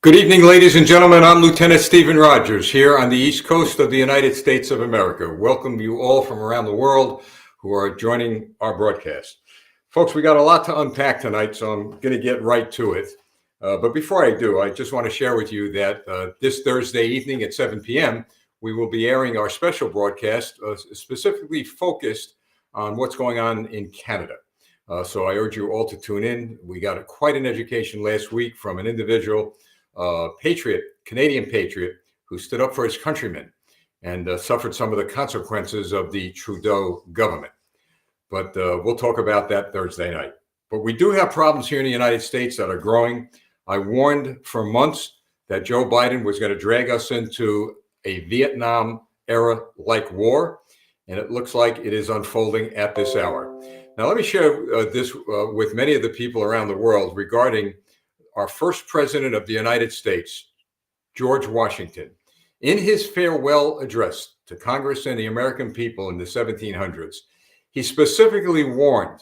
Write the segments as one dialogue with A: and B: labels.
A: Good evening, ladies and gentlemen. I'm Lieutenant Stephen Rogers here on the East Coast of the United States of America. Welcome you all from around the world who are joining our broadcast. Folks, we got a lot to unpack tonight, so I'm going to get right to it. But before I do, I just want to share with you that this Thursday evening at 7 p.m., we will be airing our special broadcast specifically focused on what's going on in Canada. So I urge you all to tune in. We got quite an education last week from an individual patriot, Canadian patriot, who stood up for his countrymen and suffered some of the consequences of the Trudeau government. But we'll talk about that Thursday night. But we do have problems here in the United States that are growing. I warned for months that Joe Biden was going to drag us into a Vietnam era-like war, and it looks like it is unfolding at this hour. Now, let me share this with many of the people around the world regarding our first president of the United States, George Washington. In his farewell address to Congress and the American people in the 1700s, he specifically warned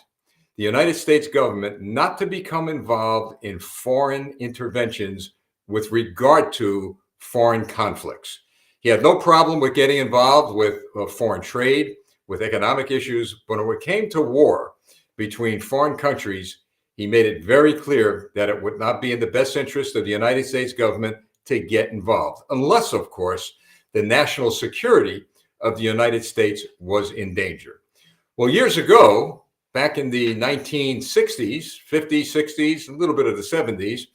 A: the United States government not to become involved in foreign interventions with regard to foreign conflicts. He had no problem with getting involved with foreign trade, with economic issues, but when it came to war between foreign countries, he made it very clear that it would not be in the best interest of the United States government to get involved, unless, of course, the national security of the United States was in danger. Well, years ago, back in the 1960s, 50s, 60s, a little bit of the 70s,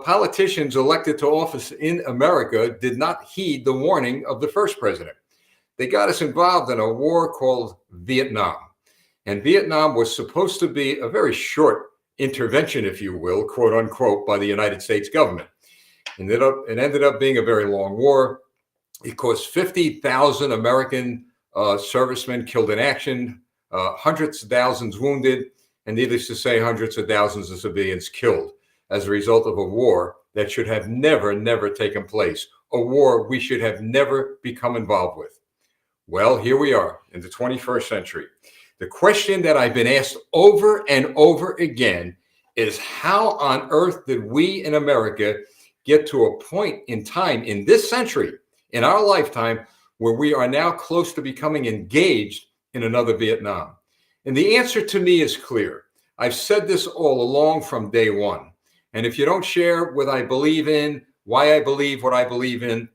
A: politicians elected to office in America did not heed the warning of the first president. They got us involved in a war called Vietnam. And Vietnam was supposed to be a very short intervention, if you will, quote unquote, by the United States government. It ended up being a very long war. It cost 50,000 American servicemen killed in action, hundreds of thousands wounded, and needless to say, hundreds of thousands of civilians killed as a result of a war that should have never taken place, a war we should have never become involved with. Well, here we are in the 21st century. The question that I've been asked over and over again is how on earth did we in America get to a point in time in this century, in our lifetime, where we are now close to becoming engaged in another Vietnam? And the answer to me is clear. I've said this all along from day one. And if you don't share what I believe in, why I believe what I believe in,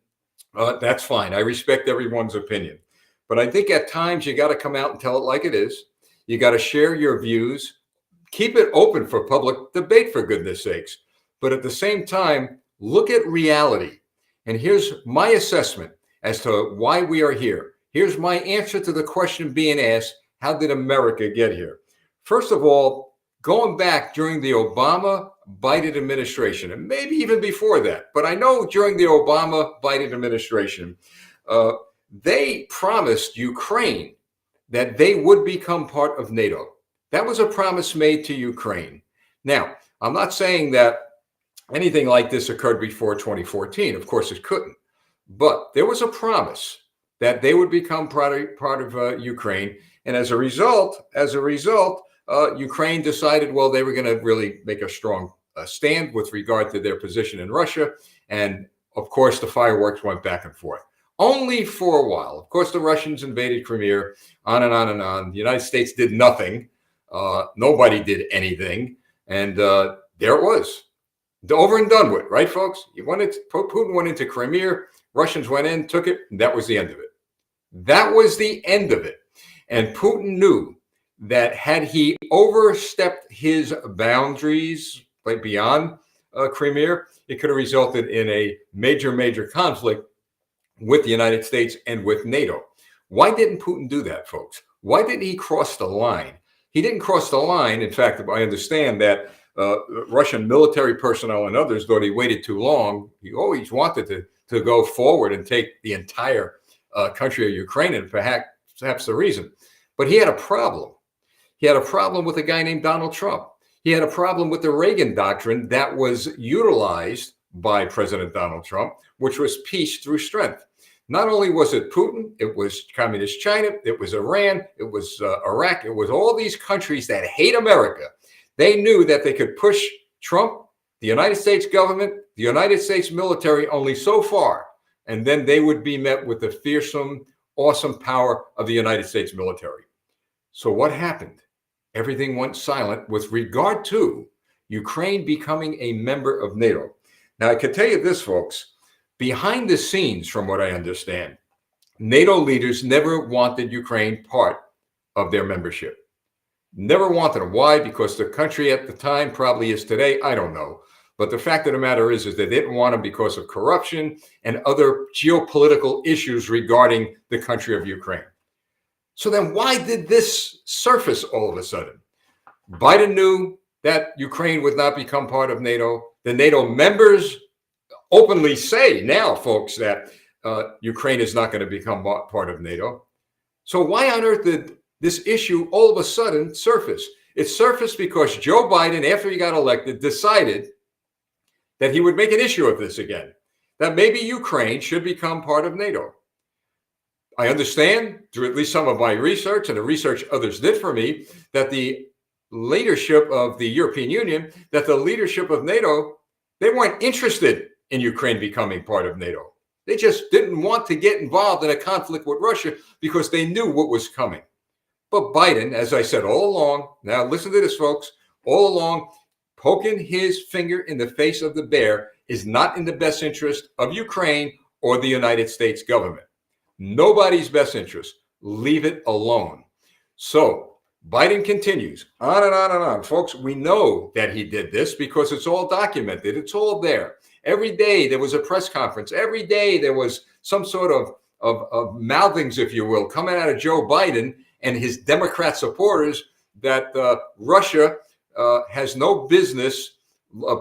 A: that's fine. I respect everyone's opinion. But I think at times you got to come out and tell it like it is. You got to share your views. Keep it open for public debate, for goodness sakes. But at the same time, look at reality. And here's my assessment as to why we are here. Here's my answer to the question being asked, how did America get here? First of all, going back during the Obama-Biden administration, and maybe even before that, but I know during the Obama-Biden administration, they promised Ukraine that they would become part of NATO. That was a promise made to Ukraine. Now, I'm not saying that anything like this occurred before 2014. Of course, it couldn't. But there was a promise that they would become part of Ukraine. And as a result, Ukraine decided, well, they were going to really make a strong stand with regard to their position in Russia. And of course, the fireworks went back and forth. Only for a while. Of course, the Russians invaded Crimea, on and on and on. The United States did nothing. Nobody did anything. And there it was. Over and done with, right, folks? Putin went into Crimea. Russians went in, took it, and that was the end of it. That was the end of it. And Putin knew that had he overstepped his boundaries beyond Crimea, it could have resulted in a major conflict with the United States and with NATO. Why didn't Putin do that, folks? Why didn't he cross the line? He didn't cross the line. In fact, I understand that Russian military personnel and others thought he waited too long. He always wanted to go forward and take the entire country of Ukraine, and perhaps the reason. But he had a problem. He had a problem with a guy named Donald Trump. He had a problem with the Reagan doctrine that was utilized by President Donald Trump, which was peace through strength. Not only was it Putin, it was Communist China, it was Iran, it was Iraq, it was all these countries that hate America, They knew that they could push Trump, the United States government, the United States military only so far, and then they would be met with the fearsome, awesome power of the United States military. So what happened? Everything went silent with regard to Ukraine becoming a member of NATO. Now, I can tell you this, folks, behind the scenes, from what I understand, NATO leaders never wanted Ukraine part of their membership. Never wanted them. Why? Because the country at the time probably is today. I don't know. But the fact of the matter is they didn't want them because of corruption and other geopolitical issues regarding the country of Ukraine. So then why did this surface all of a sudden? Biden knew that Ukraine would not become part of NATO. The NATO members openly say now, folks, that Ukraine is not going to become part of NATO. So why on earth did this issue all of a sudden surface? It surfaced because Joe Biden, after he got elected, decided that he would make an issue of this again, that maybe Ukraine should become part of NATO. I understand, through at least some of my research and the research others did for me, that the leadership of the European Union, that the leadership of NATO, they weren't interested in Ukraine becoming part of NATO. They just didn't want to get involved in a conflict with Russia because they knew what was coming. But Biden, as I said all along, now listen to this, folks, all along, poking his finger in the face of the bear is not in the best interest of Ukraine or the United States government. Nobody's best interest. Leave it alone. So Biden continues on and on and on. Folks, we know that he did this because it's all documented. It's all there. Every day there was a press conference. Every day there was some sort of mouthings, if you will, coming out of Joe Biden and his Democrat supporters that Russia has no business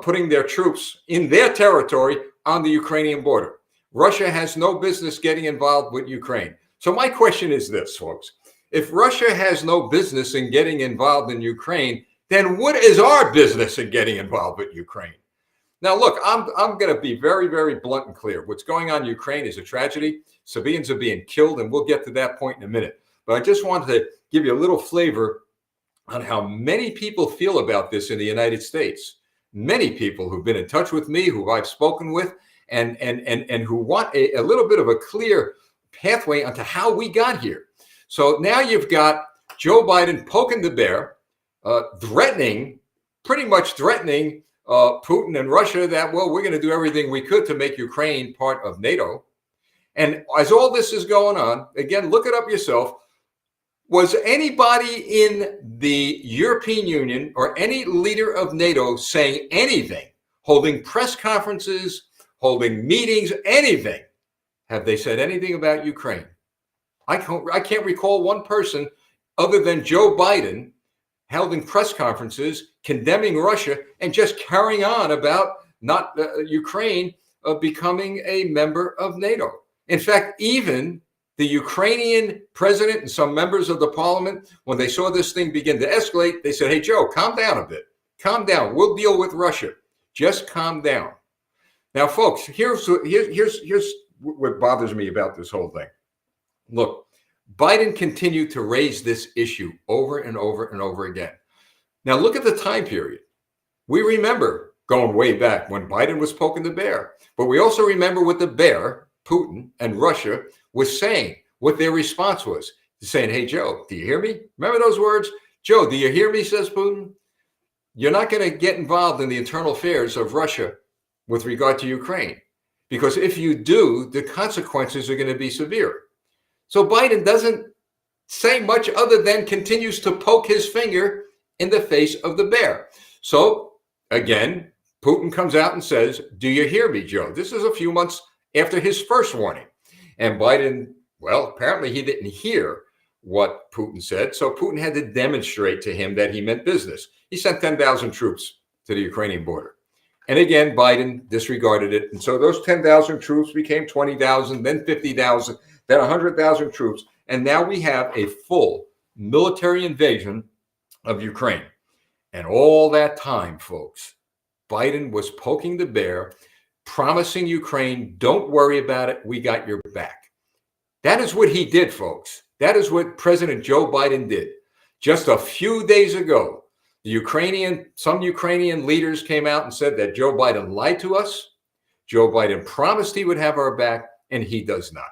A: putting their troops in their territory on the Ukrainian border. Russia has no business getting involved with Ukraine. So my question is this, folks. If Russia has no business in getting involved in Ukraine, then what is our business in getting involved with Ukraine? Now, look, I'm going to be very, very blunt and clear. What's going on in Ukraine is a tragedy. Civilians are being killed, and we'll get to that point in a minute. But I just wanted to give you a little flavor on how many people feel about this in the United States. Many people who've been in touch with me, who I've spoken with, and who want a little bit of a clear pathway onto how we got here. So now you've got Joe Biden poking the bear, pretty much threatening Putin and Russia that, well, we're going to do everything we could to make Ukraine part of NATO. And as all this is going on, again, look it up yourself. Was anybody in the European Union or any leader of NATO saying anything, holding press conferences, holding meetings, anything? Have they said anything about Ukraine? I can't recall one person other than Joe Biden holding press conferences condemning Russia and just carrying on about not Ukraine becoming a member of NATO. In fact, even the Ukrainian president and some members of the parliament, when they saw this thing begin to escalate, they said, hey, Joe, calm down a bit. Calm down. We'll deal with Russia. Just calm down. Now, folks, here's what bothers me about this whole thing. Look, Biden continued to raise this issue over and over and over again. Now, look at the time period. We remember going way back when Biden was poking the bear, but we also remember what the bear, Putin and Russia, was saying, what their response was, saying, hey, Joe, do you hear me? Remember those words? Joe, do you hear me, says Putin? You're not going to get involved in the internal affairs of Russia with regard to Ukraine, because if you do, the consequences are going to be severe. So Biden doesn't say much other than continues to poke his finger in the face of the bear. So again, Putin comes out and says, do you hear me, Joe? This is a few months after his first warning. And Biden, well, apparently he didn't hear what Putin said. So Putin had to demonstrate to him that he meant business. He sent 10,000 troops to the Ukrainian border. And again, Biden disregarded it. And so those 10,000 troops became 20,000, then 50,000, then 100,000 troops. And now we have a full military invasion of Ukraine. And all that time, folks, Biden was poking the bear, promising Ukraine, don't worry about it, we got your back. That is what he did, folks. That is what President Joe Biden did. Just a few days ago, Some Ukrainian leaders came out and said that Joe Biden lied to us. Joe Biden promised he would have our back, and he does not.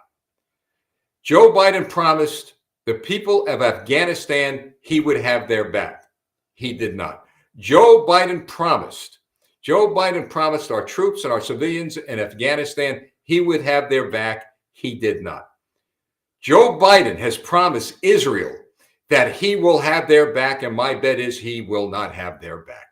A: Joe Biden promised the people of Afghanistan he would have their back. He did not. Joe Biden promised our troops and our civilians in Afghanistan he would have their back. He did not. Joe Biden has promised Israel that he will have their back, and my bet is he will not have their back.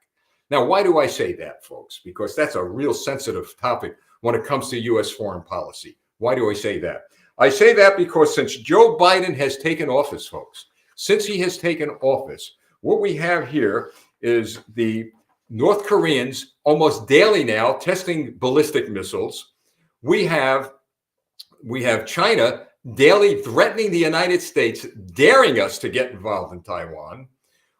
A: Now, why do I say that, folks? Because that's a real sensitive topic when it comes to U.S. foreign policy. Why do I say that? I say that because since Joe Biden has taken office, folks, since he has taken office, what we have here is the North Koreans almost daily now testing ballistic missiles. We have China daily threatening the United States, daring us to get involved in Taiwan.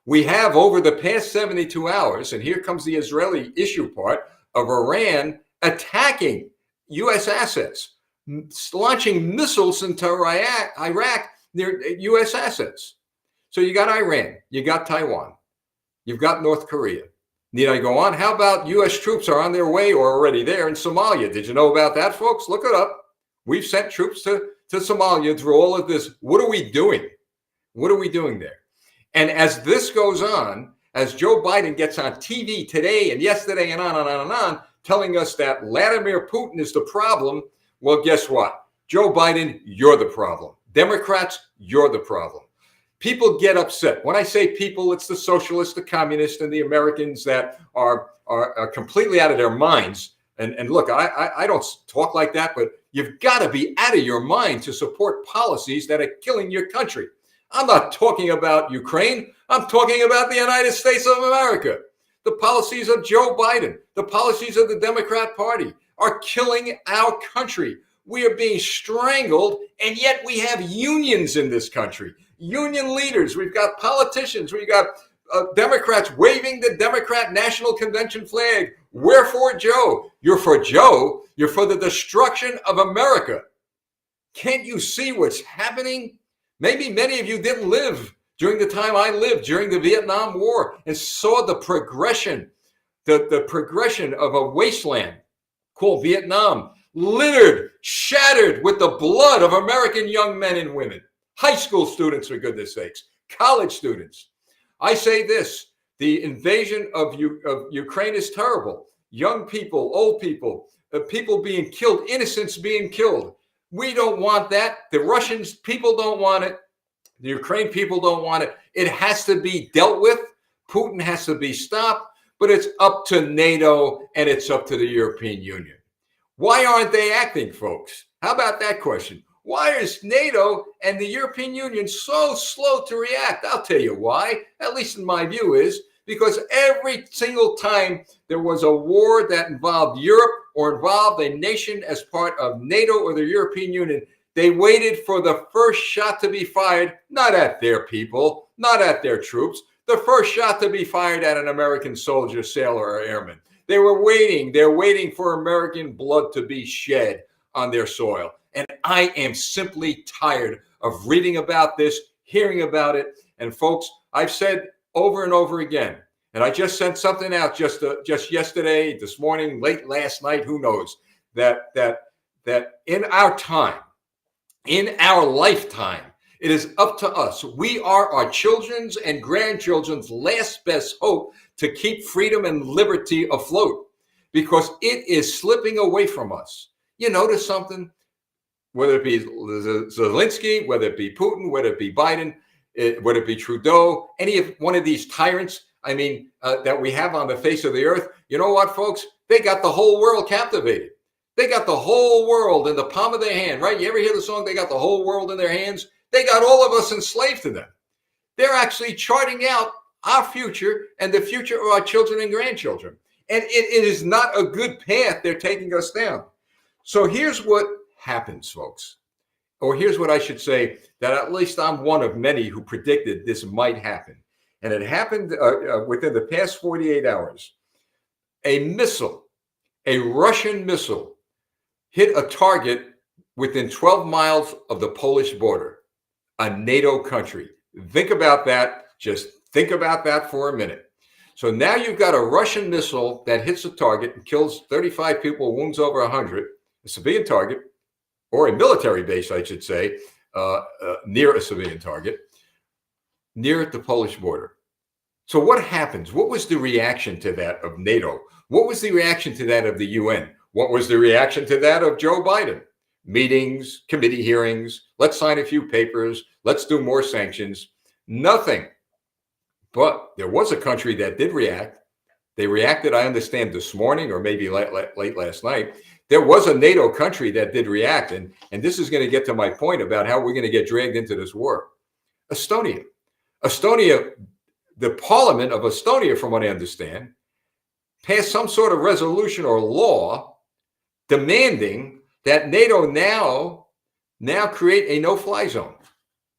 A: We have over the past 72 hours, and here comes the Israeli issue part, of Iran attacking U.S. assets, launching missiles into Iraq near U.S. assets. So you got Iran, you got Taiwan, you've got North Korea. Need I go on? How about U.S. troops are on their way or already there in Somalia? Did you know about that, folks? Look it up. We've sent troops to Somalia through all of this. What are we doing? What are we doing there? And as this goes on, as Joe Biden gets on TV today and yesterday and on and on and on, telling us that Vladimir Putin is the problem, well, guess what? Joe Biden, you're the problem. Democrats, you're the problem. People get upset. When I say people, it's the socialists, the communists, and the Americans that are completely out of their minds. And look, I don't talk like that, but you've got to be out of your mind to support policies that are killing your country. I'm not talking about Ukraine. I'm talking about the United States of America. The policies of Joe Biden, the policies of the Democrat Party are killing our country. We are being strangled, and yet we have unions in this country. Union leaders, we've got politicians, we've got Democrats waving the Democrat National Convention flag. We're for Joe. You're for Joe. You're for the destruction of America. Can't you see what's happening? Maybe many of you didn't live during the time I lived during the Vietnam War and saw the progression, the progression of a wasteland called Vietnam, littered, shattered with the blood of American young men and women. High school students, for goodness sakes, college students. I say this, the invasion of Ukraine is terrible. Young people, old people, people being killed, innocents being killed. We don't want that. The Russians people don't want it. The Ukraine people don't want it. It has to be dealt with. Putin has to be stopped, but it's up to NATO and it's up to the European Union. Why aren't they acting, folks? How about that question? Why is NATO and the European Union so slow to react? I'll tell you why, at least in my view, is because every single time there was a war that involved Europe or involved a nation as part of NATO or the European Union, they waited for the first shot to be fired, not at their people, not at their troops, the first shot to be fired at an American soldier, sailor, or airman. They're waiting for American blood to be shed on their soil. And I am simply tired of reading about this, hearing about it. And folks, I've said over and over again, and I just sent something out just yesterday, this morning, late last night, who knows, that in our time, in our lifetime, it is up to us. We are our children's and grandchildren's last best hope to keep freedom and liberty afloat, because it is slipping away from us. You notice something? Whether it be Zelensky, whether it be Putin, whether it be Biden, whether it be Trudeau, any of one of these tyrants, that we have on the face of the earth, you know what, folks? They got the whole world captivated. They got the whole world in the palm of their hand, right? You ever hear the song, They Got the Whole World in Their Hands? They got all of us enslaved to them. They're actually charting out our future and the future of our children and grandchildren. And it is not a good path they're taking us down. So here's what happens, folks. Or here's what I should say, that at least I'm one of many who predicted this might happen. And it happened within the past 48 hours. A Russian missile, hit a target within 12 miles of the Polish border, a NATO country. Think about that. Just think about that for a minute. So now you've got a Russian missile that hits a target and kills 35 people, wounds over 100, a civilian target, or a military base, I should say, near a civilian target, near the Polish border. So what happens? What was the reaction to that of NATO? What was the reaction to that of the UN? What was the reaction to that of Joe Biden? Meetings, committee hearings, let's sign a few papers, let's do more sanctions. Nothing. But there was a country that did react. They reacted, I understand, this morning or maybe late last night. There was a NATO country that did react. And this is going to get to my point about how we're going to get dragged into this war. Estonia. Estonia, the parliament of Estonia, from what I understand, passed some sort of resolution or law demanding that NATO now create a no-fly zone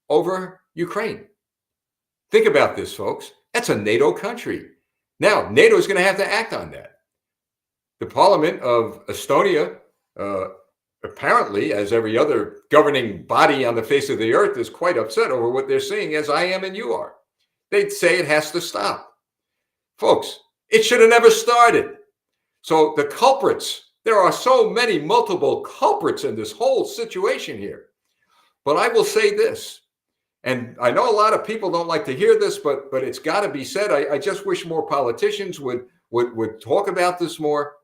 A: over Ukraine. Think about this, folks. That's a NATO country. Now, NATO is going to have to act on that. The parliament of Estonia, apparently, as every other governing body on the face of the earth, is quite upset over what they're seeing, as I am and you are. They'd say it has to stop. Folks, it should have never started. So the culprits, there are so many multiple culprits in this whole situation here. But I will say this, and I know a lot of people don't like to hear this, but it's got to be said. I just wish more politicians would talk about this more,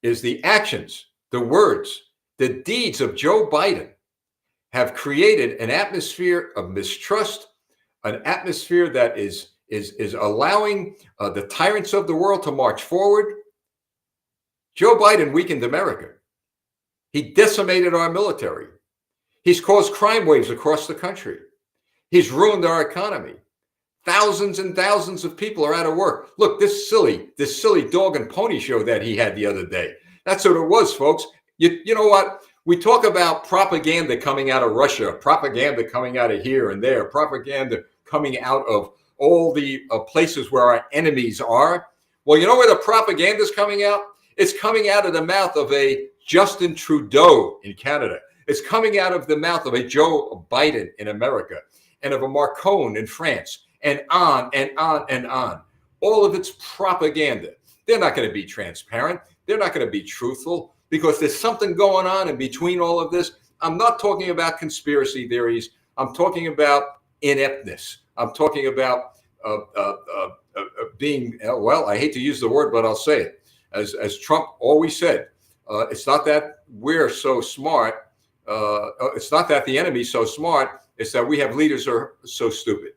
A: is the actions, the words, the deeds of Joe Biden have created an atmosphere of mistrust, an atmosphere that is allowing the tyrants of the world to march forward. Joe Biden weakened America. He decimated our military. He's caused crime waves across the country. He's ruined our economy. Thousands and thousands of people are out of work. Look, this silly dog and pony show that he had the other day. That's what it was, folks. You know what? We talk about propaganda coming out of Russia, propaganda coming out of here and there, propaganda coming out of all the places where our enemies are. Well, you know where the propaganda is coming out? It's coming out of the mouth of a Justin Trudeau in Canada. It's coming out of the mouth of a Joe Biden in America and of a Macron in France, and on and on and on. All of it's propaganda. They're not going to be transparent. They're not going to be truthful because there's something going on in between all of this. I'm not talking about conspiracy theories. I'm talking about ineptness. I'm talking about being, well, I hate to use the word, but I'll say it. As Trump always said, it's not that we're so smart. It's not that the enemy's so smart. It's that we have leaders who are so stupid.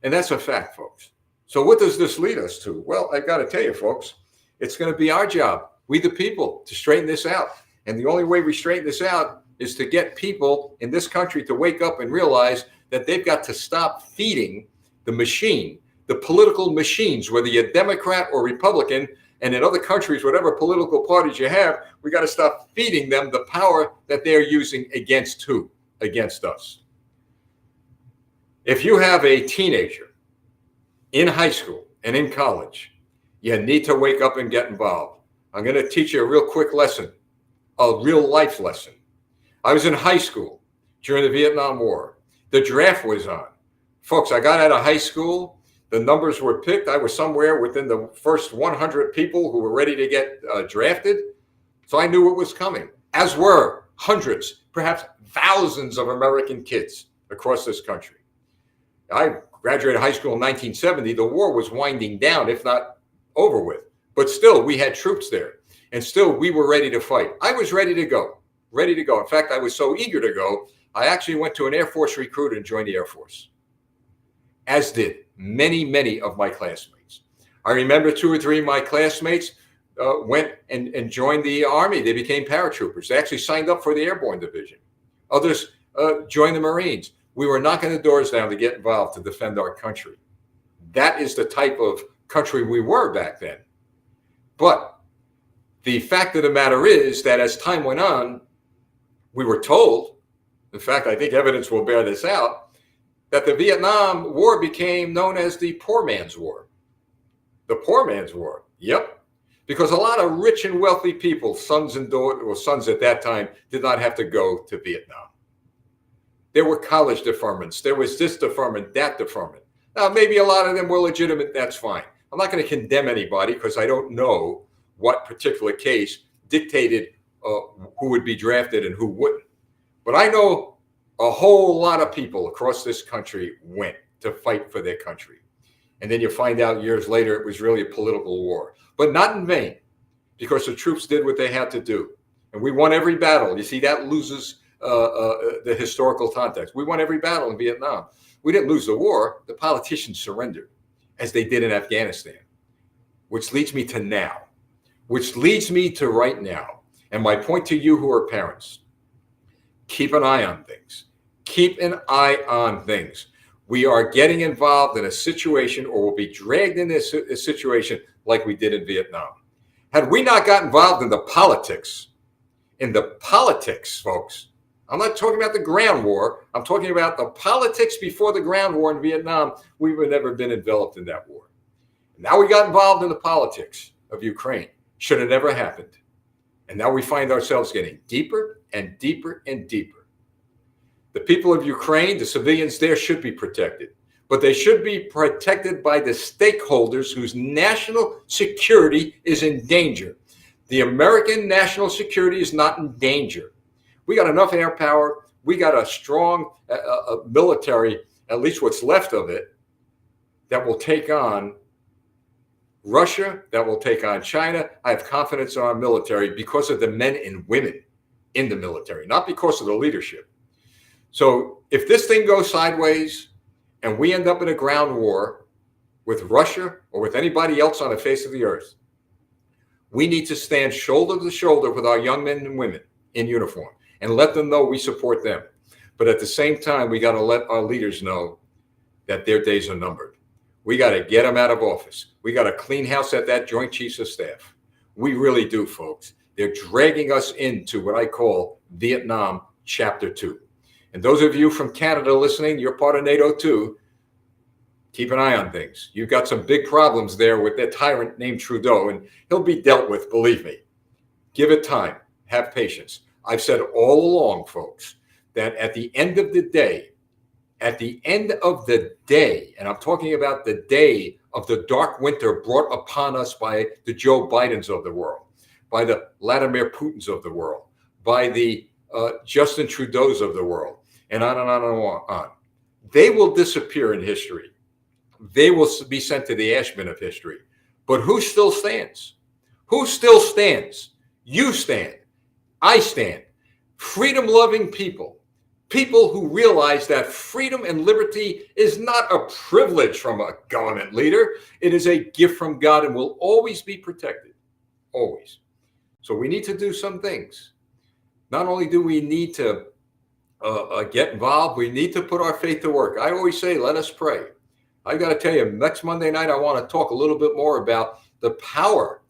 A: And that's a fact, folks. So what does this lead us to? Well, I got to tell you, folks, it's going to be our job, we the people, to straighten this out. And the only way we straighten this out is to get people in this country to wake up and realize that they've got to stop feeding the machine, the political machines, whether you're Democrat or Republican. And in other countries, whatever political parties you have, we got to stop feeding them the power that they're using against who? Against us. If you have a teenager in high school and in college, you need to wake up and get involved. I'm going to teach you a real quick lesson, a real life lesson. I was in high school during the Vietnam War. The draft was on. Folks, I got out of high school. The numbers were picked. I was somewhere within the first 100 people who were ready to get drafted. So I knew it was coming, as were hundreds, perhaps thousands of American kids across this country. I graduated high school in 1970. The war was winding down, if not over with. But still, we had troops there. And still, we were ready to fight. I was ready to go, ready to go. In fact, I was so eager to go, I actually went to an Air Force recruit and joined the Air Force, as did many, many of my classmates. I remember 2 or 3 of my classmates went and joined the Army. They became paratroopers. They actually signed up for the Airborne Division. Others joined the Marines. We were knocking the doors down to get involved to defend our country. That is the type of country we were back then. But the fact of the matter is that as time went on, we were told, in fact, I think evidence will bear this out, that the Vietnam War became known as the poor man's war. The poor man's war. Yep. Because a lot of rich and wealthy people, sons and daughters, or sons at that time, did not have to go to Vietnam. There were college deferments. There was this deferment, that deferment. Now, maybe a lot of them were legitimate. That's fine. I'm not going to condemn anybody because I don't know what particular case dictated who would be drafted and who wouldn't. But I know a whole lot of people across this country went to fight for their country. And then you find out years later it was really a political war, but not in vain, because the troops did what they had to do. And we won every battle. You see, that loses the historical context. We won every battle in Vietnam. We didn't lose the war. The politicians surrendered, as they did in Afghanistan, which leads me to now, which leads me to right now. And my point to you who are parents, keep an eye on things. Keep an eye on things. We are getting involved in a situation, or will be dragged in this situation like we did in Vietnam. Had we not got involved in the politics, folks, I'm not talking about the ground war. I'm talking about the politics before the ground war in Vietnam. We would have never been enveloped in that war. Now we got involved in the politics of Ukraine. Should have never happened. And now we find ourselves getting deeper and deeper and deeper. The people of Ukraine, the civilians there, should be protected, but they should be protected by the stakeholders whose national security is in danger. The American national security is not in danger. We got enough air power. We got a strong military, at least what's left of it, that will take on Russia, that will take on China. I have confidence in our military because of the men and women in the military, not because of the leadership. So if this thing goes sideways and we end up in a ground war with Russia or with anybody else on the face of the earth, we need to stand shoulder to shoulder with our young men and women in uniform and let them know we support them. But at the same time, we got to let our leaders know that their days are numbered. We got to get them out of office. We got to clean house at that Joint Chiefs of Staff. We really do, folks. They're dragging us into what I call Vietnam Chapter 2. And those of you from Canada listening, you're part of NATO too. Keep an eye on things. You've got some big problems there with that tyrant named Trudeau, and he'll be dealt with, believe me. Give it time. Have patience. I've said all along, folks, that at the end of the day, and I'm talking about the day of the dark winter brought upon us by the Joe Bidens of the world, by the Vladimir Putins of the world, by the Justin Trudeau's of the world, and on and on and on. They will disappear in history. They will be sent to the ash bin of history. But who still stands? Who still stands? You stand. I stand. Freedom-loving people. People who realize that freedom and liberty is not a privilege from a government leader. It is a gift from God and will always be protected. Always. So we need to do some things. Not only do we need to get involved, we need to put our faith to work. I always say, let us pray. I got to tell you, next Monday night, I want to talk a little bit more about the power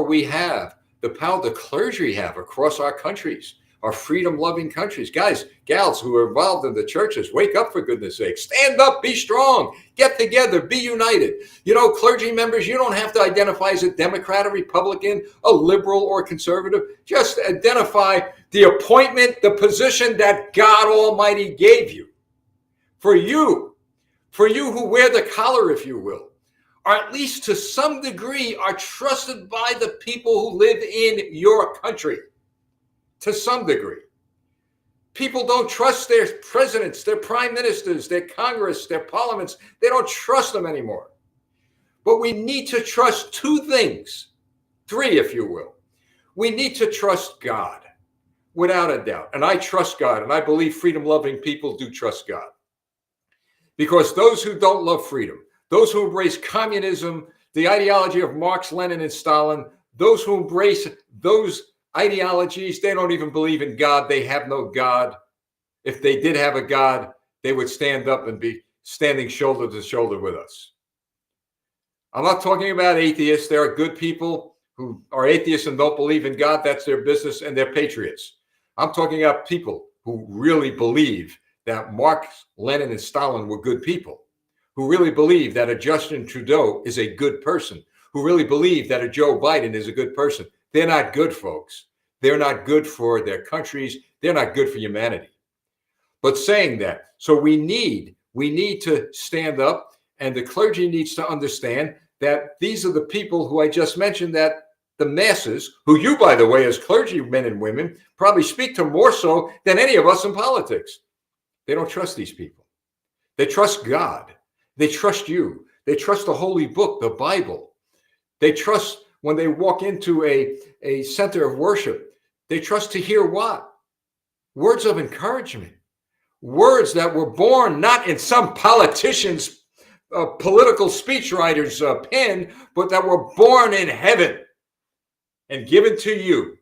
A: we have, the power the clergy have across our countries, our freedom-loving countries. Guys, gals who are involved in the churches, wake up, for goodness sake. Stand up, be strong, get together, be united. You know, clergy members, you don't have to identify as a Democrat, a Republican, a liberal, or a conservative. Just identify the appointment, the position that God Almighty gave you. For you who wear the collar, if you will, or at least to some degree are trusted by the people who live in your country. To some degree. People don't trust their presidents, their prime ministers, their Congress, their parliaments. They don't trust them anymore. But we need to trust two things, three, if you will. We need to trust God, without a doubt. And I trust God, and I believe freedom-loving people do trust God. Because those who don't love freedom, those who embrace communism, the ideology of Marx, Lenin, and Stalin, those who embrace those ideologies, they don't even believe in God. They have no God. If they did have a God, they would stand up and be standing shoulder to shoulder with us. I'm not talking about atheists. There are good people who are atheists and don't believe in God. That's their business, and they're patriots. I'm talking about people who really believe that Marx, Lenin, and Stalin were good people, who really believe that a Justin Trudeau is a good person, who really believe that a Joe Biden is a good person. They're not good, folks. They're not good for their countries. They're not good for humanity. But saying that, so we need We need to stand up, and the clergy needs to understand that these are the people who I just mentioned, that the masses, who you, by the way, as clergymen and women, probably speak to more so than any of us in politics. They don't trust these people. They trust God. They trust you. They trust the Holy Book, the Bible. They trust when they walk into a center of worship, they trust to hear what? Words of encouragement. Words that were born not in some politician's political speechwriter's pen, but that were born in heaven and given to you,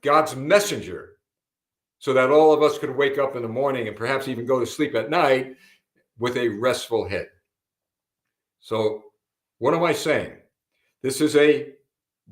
A: God's messenger, so that all of us could wake up in the morning and perhaps even go to sleep at night with a restful head. So what am I saying? This is a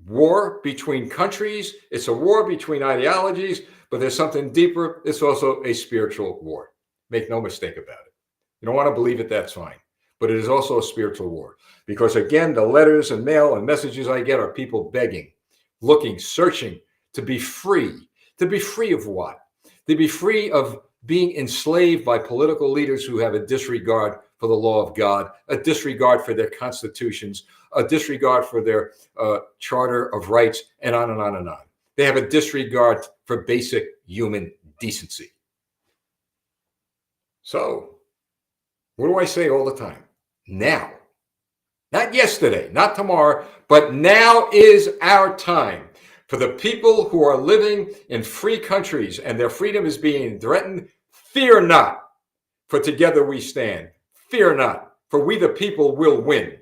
A: war between countries. It's a war between ideologies, but there's something deeper. It's also a spiritual war. Make no mistake about it. You don't want to believe it, that's fine. But it is also a spiritual war. Because again, the letters and mail and messages I get are people begging, looking, searching to be free. To be free of what? To be free of being enslaved by political leaders who have a disregard for the law of God, a disregard for their constitutions, a disregard for their charter of rights, and on and on and on. They have a disregard for basic human decency. So, what do I say all the time? Now. Not yesterday, not tomorrow, but now is our time. For the people who are living in free countries and their freedom is being threatened, fear not, for together we stand. Fear not, for we the people will win.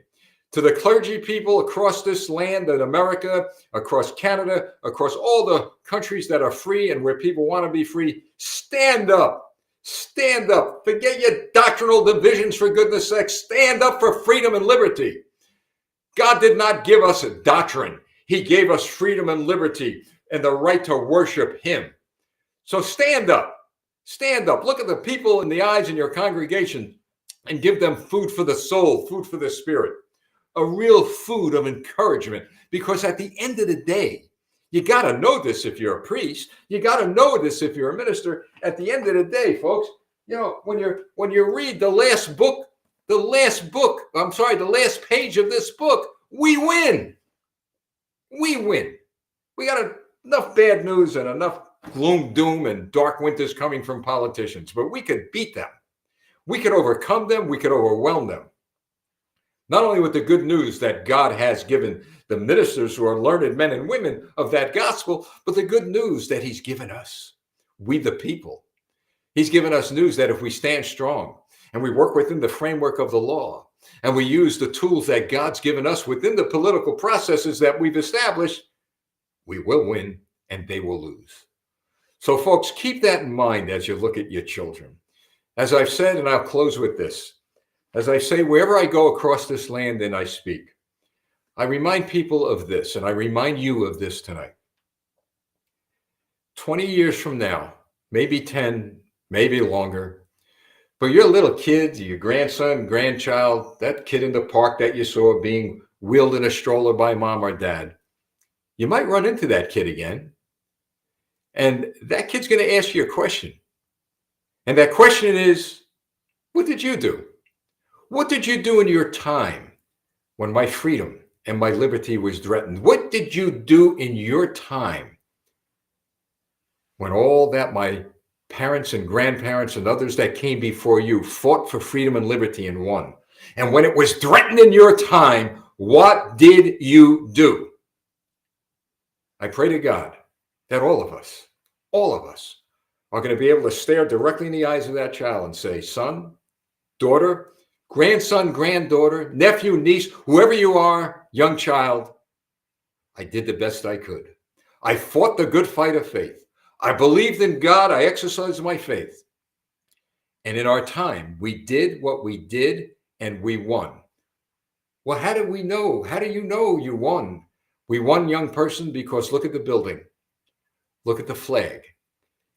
A: To the clergy people across this land in America, across Canada, across all the countries that are free and where people want to be free, stand up. Stand up. Forget your doctrinal divisions, for goodness sake. Stand up for freedom and liberty. God did not give us a doctrine. He gave us freedom and liberty and the right to worship him. So stand up. Stand up. Look at the people in the eyes in your congregation and give them food for the soul, food for the spirit, a real food of encouragement. Because at the end of the day, you got to know this if you're a priest. You got to know this if you're a minister. At the end of the day, folks, you know, when you read the last page of this book, we win. We win. We got enough bad news and enough gloom, doom, and dark winters coming from politicians, but we could beat them. We could overcome them. We could overwhelm them. Not only with the good news that God has given the ministers who are learned men and women of that gospel, but the good news that he's given us, we the people. He's given us news that if we stand strong and we work within the framework of the law and we use the tools that God's given us within the political processes that we've established, we will win and they will lose. So folks, keep that in mind as you look at your children. As I've said, and I'll close with this, as I say, wherever I go across this land and I speak, I remind people of this, and I remind you of this tonight. 20 years from now, maybe 10, maybe longer, but your little kid, your grandson, grandchild, that kid in the park that you saw being wheeled in a stroller by mom or dad, you might run into that kid again. And that kid's going to ask you a question. And that question is, what did you do? What did you do in your time when my freedom and my liberty was threatened? What did you do in your time when all that my parents and grandparents and others that came before you fought for freedom and liberty and won? And when it was threatened in your time, what did you do? I pray to God that all of us are going to be able to stare directly in the eyes of that child and say, son, daughter, grandson, granddaughter, nephew, niece, whoever you are, young child, I did the best I could. I fought the good fight of faith. I believed in God. I exercised my faith. And in our time, we did what we did and we won. Well, how did we know? How do you know you won? We won, young person, because look at the building. Look at the flag.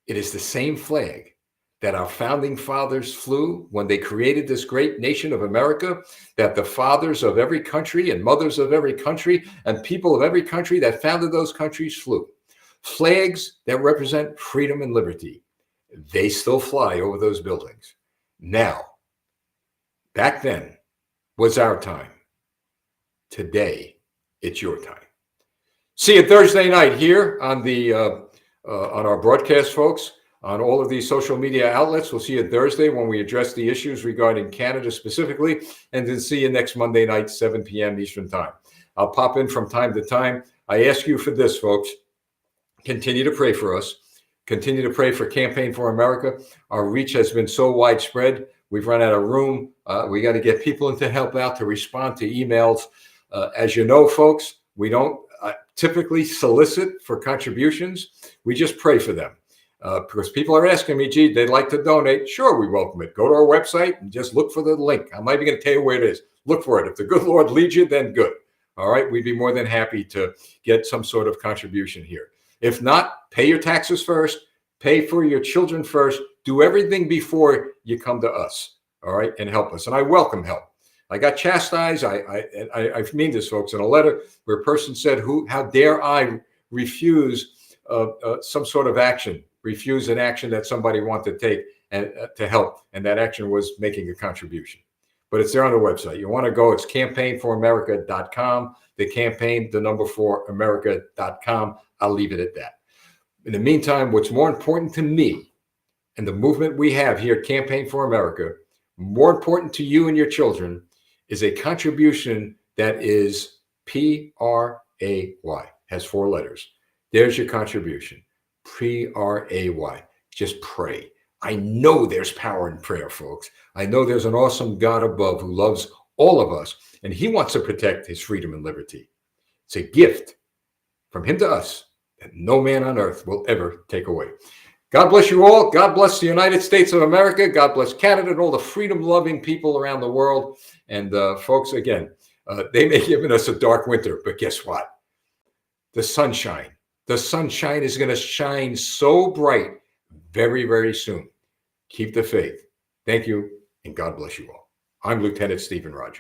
A: It is the same flag that our founding fathers flew when they created this great nation of America, that the fathers of every country and mothers of every country and people of every country that founded those countries flew. Flags that represent freedom and liberty. They still fly over those buildings. Now, Back then was our time. Today, it's your time. See you Thursday night here on the on our broadcast, folks, on all of these social media outlets. We'll see you Thursday when we address the issues regarding Canada specifically, and then see you next Monday night, 7 p.m. Eastern Time. I'll pop in from time to time. I ask you for this, folks. Continue to pray for us. Continue to pray for Campaign for America. Our reach has been so widespread. We've run out of room. We got to get people in to help out, to respond to emails. As you know, folks, we don't typically solicit for contributions. We just pray for them. Because people are asking me, gee, they'd like to donate. Sure, we welcome it. Go to our website and just look for the link. I'm not even going to tell you where it is. Look for it. If the good Lord leads you, then good. All right, we'd be more than happy to get some sort of contribution here. If not, pay your taxes first. Pay for your children first. Do everything before you come to us. All right, and help us. And I welcome help. I got chastised. I mean this, folks, in a letter where a person said, how dare I refuse some sort of action, refuse an action that somebody wanted to take and to help. And that action was making a contribution. But it's there on the website. You want to go, it's campaignforamerica.com, the campaign, the number 4 America.com. I'll leave it at that. In the meantime, what's more important to me and the movement we have here at Campaign for America, more important to you and your children, is a contribution that is P-R-A-Y, has 4 letters. There's your contribution, P-R-A-Y. Just pray. I know there's power in prayer, folks. I know there's an awesome God above who loves all of us, and he wants to protect his freedom and liberty. It's a gift from him to us that no man on earth will ever take away. God bless you all. God bless the United States of America. God bless Canada and all the freedom-loving people around the world. And folks, again, they may have given us a dark winter, but guess what? The sunshine is going to shine so bright very, very soon. Keep the faith. Thank you, and God bless you all. I'm Lieutenant Stephen Rogers.